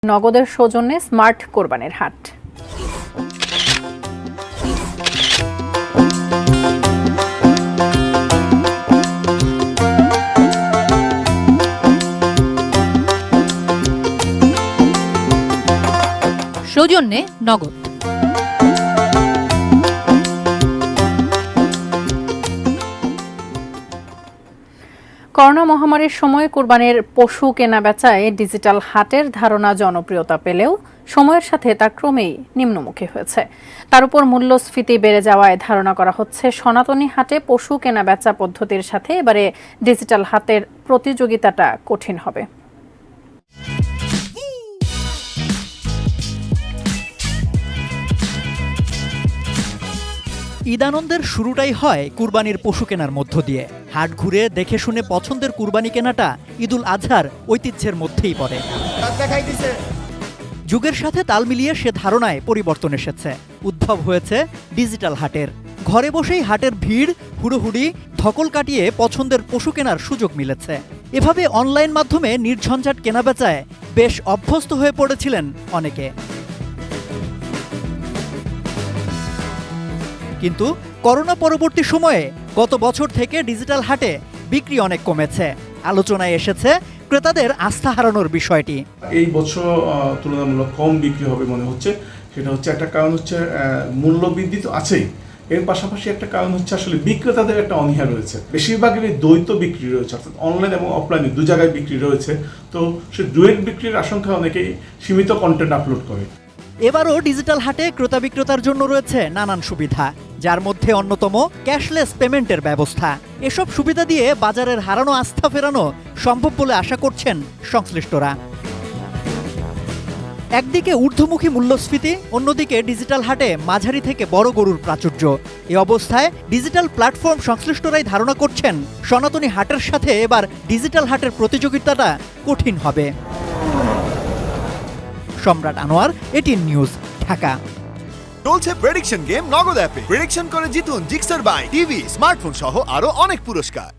নগদের সৌজন্যে স্মার্ট কোরবানির হাট। সৌজন্যে নগদ। করোনা মহামারীর সময় কোরবানির পশু কেনাবেচায় ডিজিটাল হাটের ধারণা জনপ্রিয়তা পেলেও সময়ের সাথে তা ক্রমেই নিম্নমুখী হয়েছে। তার উপর মূল্যস্ফীতি বেড়ে যাওয়ায় ধারণা করা হচ্ছে সনাতনী হাটে পশু কেনাবেচা পদ্ধতির সাথে এবারে ডিজিটাল হাটের প্রতিযোগিতাটা কঠিন হবে। ঈদানন্দের শুরুটাই হয় কুরবানির পশু কেনার মধ্য দিয়ে। হাট ঘুরে দেখে শুনে পছন্দের কুরবানি কেনাটা ঈদুল আজহার ঐতিহ্যের মধ্যেই পড়ে। যুগের সাথে তাল মিলিয়ে সে ধারণায় পরিবর্তন এসেছে। উদ্ভব হয়েছে ডিজিটাল হাটের। ঘরে বসেই হাটের ভিড়, হুড়োহুড়ি, ধকল কাটিয়ে পছন্দের পশু কেনার সুযোগ মিলেছে। এভাবে অনলাইন মাধ্যমে নির্ঝঞ্ঝাট কেনাবেচায় বেশ অভ্যস্ত হয়ে পড়েছিলেন অনেকে। কিন্তু করোনা পরবর্তী সময়ে গত বছর থেকে ডিজিটাল হাটে বিক্রি অনেক কমেছে। আলোচনায় এসেছে ক্রেতাদের আস্থা হারানোর বিষয়টি। এই বছর তুলনামূলক কম বিক্রি হবে মনে হচ্ছে। সেটা হচ্ছে একটা কারণ হচ্ছে মূল্য বৃদ্ধি তো আছেই, এর পাশাপাশি একটা কারণ হচ্ছে আসলে বিক্রেতাদের একটা অনীহা রয়েছে। বেশিরভাগেরই দ্বৈত বিক্রি রয়েছে, অর্থাৎ অনলাইন এবং অফলাইনে দু জায়গায় বিক্রি রয়েছে। তো সে ডুয়েট বিক্রির আশঙ্কা অনেকেই সীমিত কন্টেন্ট আপলোড করে। এবারও ডিজিটাল হাটে ক্রেতা বিক্রেতার জন্য রয়েছে নানান সুবিধা, যার মধ্যে অন্যতম ক্যাশলেস পেমেন্টের ব্যবস্থা। এসব সুবিধা দিয়ে বাজারের হারানো আস্থা ফেরানো সম্ভব বলে আশা করছেন সংশ্লিষ্টরা। একদিকে ঊর্ধ্বমুখী মূল্যস্ফীতি, অন্যদিকে ডিজিটাল হাটে মাঝারি থেকে বড় গরুর প্রাচুর্য। এই অবস্থায় ডিজিটাল প্ল্যাটফর্ম সংশ্লিষ্টরাই ধারণা করছেন সনাতনী হাটের সাথে এবার ডিজিটাল হাটের প্রতিযোগিতাটা কঠিন হবে। সম্রাট আনোয়ার, এটিএন নিউজ, ঢাকা। চলছে প্রেডিকশন গেম নগদ অ্যাপে। প্রেডিকশন করে জিতুন জিক্সার বাইক, টিভি, স্মার্টফোন সহ আরো অনেক পুরস্কার।